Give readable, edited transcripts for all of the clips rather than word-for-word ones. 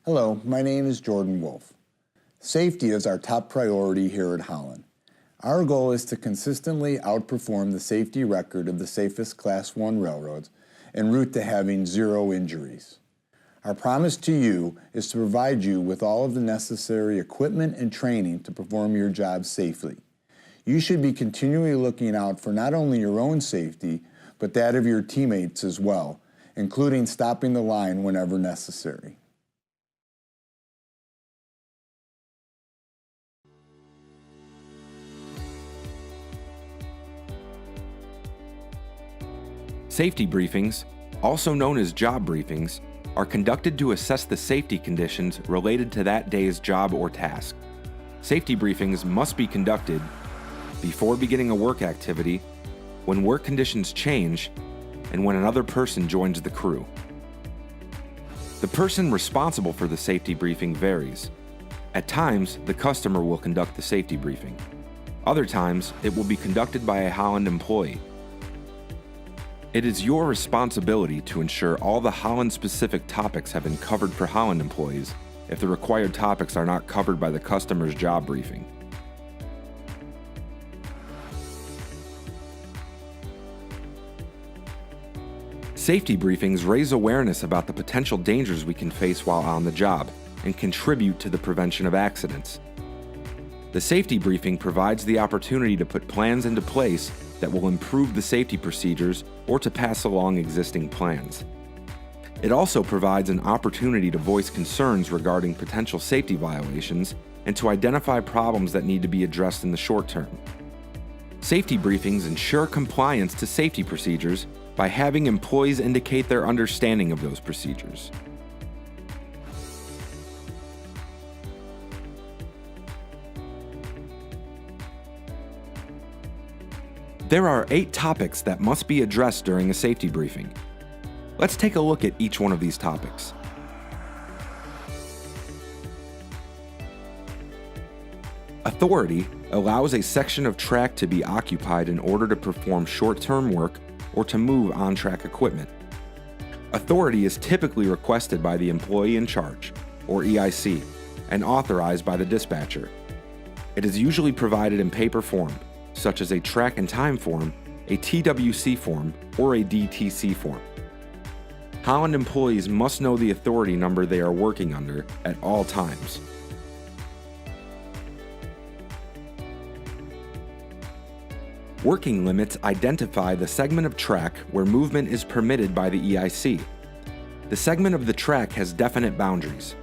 Hello, my name is Jordan Wolf. Safety is our top priority here at Holland. Our goal is to consistently outperform the safety record of the safest Class 1 railroads en route to having 0 injuries. Our promise to you is to provide you with all of the necessary equipment and training to perform your job safely. You should be continually looking out for not only your own safety, but that of your teammates as well, including stopping the line whenever necessary. Safety briefings, also known as job briefings, are conducted to assess the safety conditions related to that day's job or task. Safety briefings must be conducted before beginning a work activity, when work conditions change, and when another person joins the crew. The person responsible for the safety briefing varies. At times, the customer will conduct the safety briefing. Other times, it will be conducted by a Holland employee. It is your responsibility to ensure all the Holland-specific topics have been covered for Holland employees if the required topics are not covered by the customer's job briefing. Safety briefings raise awareness about the potential dangers we can face while on the job and contribute to the prevention of accidents. The safety briefing provides the opportunity to put plans into place that will improve the safety procedures or to pass along existing plans. It also provides an opportunity to voice concerns regarding potential safety violations and to identify problems that need to be addressed in the short term. Safety briefings ensure compliance to safety procedures by having employees indicate their understanding of those procedures. There are 8 topics that must be addressed during a safety briefing. Let's take a look at each one of these topics. Authority allows a section of track to be occupied in order to perform short-term work or to move on-track equipment. Authority is typically requested by the employee in charge, or EIC, and authorized by the dispatcher. It is usually provided in paper form, such as a track and time form, a TWC form, or a DTC form. Holland employees must know the authority number they are working under at all times. Working limits identify the segment of track where movement is permitted by the EIC. The segment of the track has definite boundaries.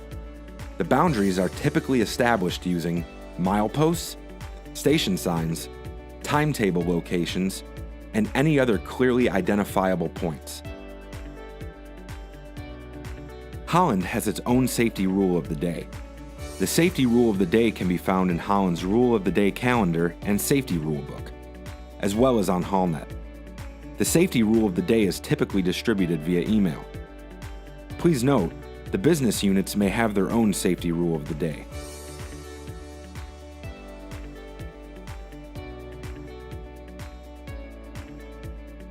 The boundaries are typically established using mileposts, station signs, timetable locations, and any other clearly identifiable points. Holland has its own safety rule of the day. The safety rule of the day can be found in Holland's Rule of the Day calendar and safety rule book, as well as on HallNet. The safety rule of the day is typically distributed via email. Please note, the business units may have their own safety rule of the day.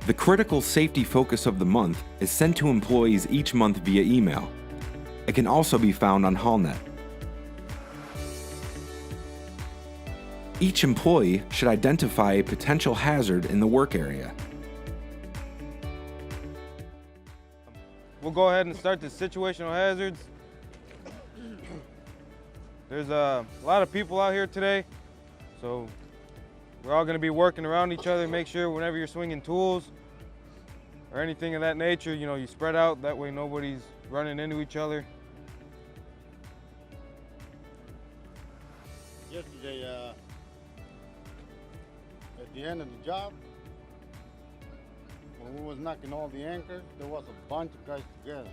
The critical safety focus of the month is sent to employees each month via email. It can also be found on HallNet. Each employee should identify a potential hazard in the work area. We'll go ahead and start the situational hazards. There's a lot of people out here today, so we're all going to be working around each other. Make sure whenever you're swinging tools or anything of that nature, you spread out. That way nobody's running into each other. Yesterday, at the end of the job, when we was knocking all the anchors, there was a bunch of guys together.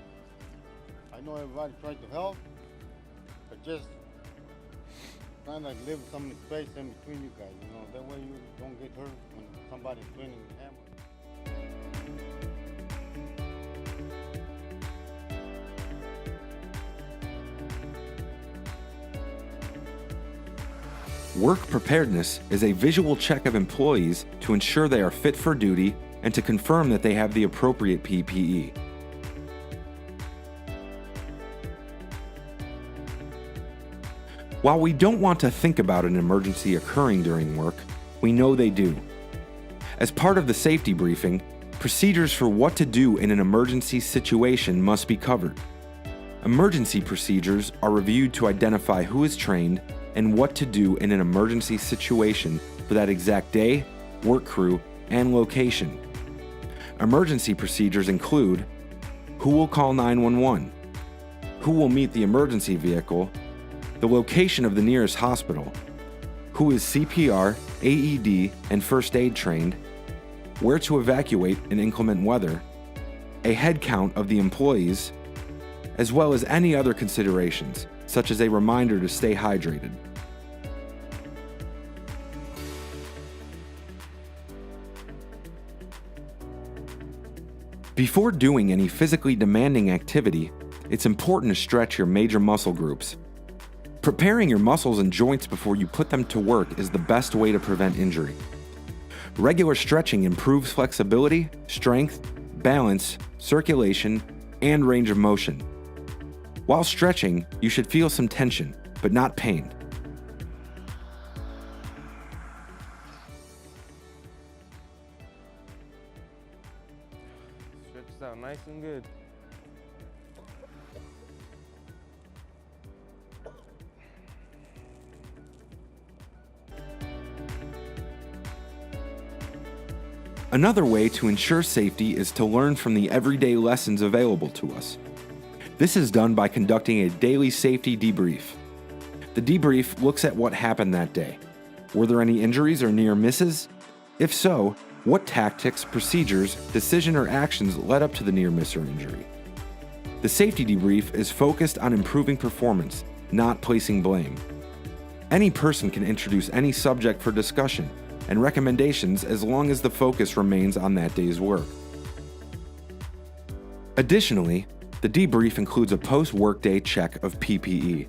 I know everybody tried to help, but just kind of like leave some space in between you guys, that way you don't get hurt when somebody's swinging the hammer. Work preparedness is a visual check of employees to ensure they are fit for duty and to confirm that they have the appropriate PPE. While we don't want to think about an emergency occurring during work, we know they do. As part of the safety briefing, procedures for what to do in an emergency situation must be covered. Emergency procedures are reviewed to identify who is trained and what to do in an emergency situation for that exact day, work crew, and location. Emergency procedures include who will call 911, who will meet the emergency vehicle, the location of the nearest hospital, who is CPR, AED, and first aid trained, where to evacuate in inclement weather, a head count of the employees, as well as any other considerations, such as a reminder to stay hydrated. Before doing any physically demanding activity, it's important to stretch your major muscle groups. Preparing your muscles and joints before you put them to work is the best way to prevent injury. Regular stretching improves flexibility, strength, balance, circulation, and range of motion. While stretching, you should feel some tension, but not pain. Stretch this out nice and good. Another way to ensure safety is to learn from the everyday lessons available to us. This is done by conducting a daily safety debrief. The debrief looks at what happened that day. Were there any injuries or near misses? If so, what tactics, procedures, decision, or actions led up to the near miss or injury? The safety debrief is focused on improving performance, not placing blame. Any person can introduce any subject for discussion and recommendations as long as the focus remains on that day's work. Additionally, the debrief includes a post-workday check of PPE.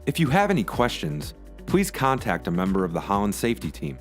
If you have any questions, please contact a member of the Holland safety team.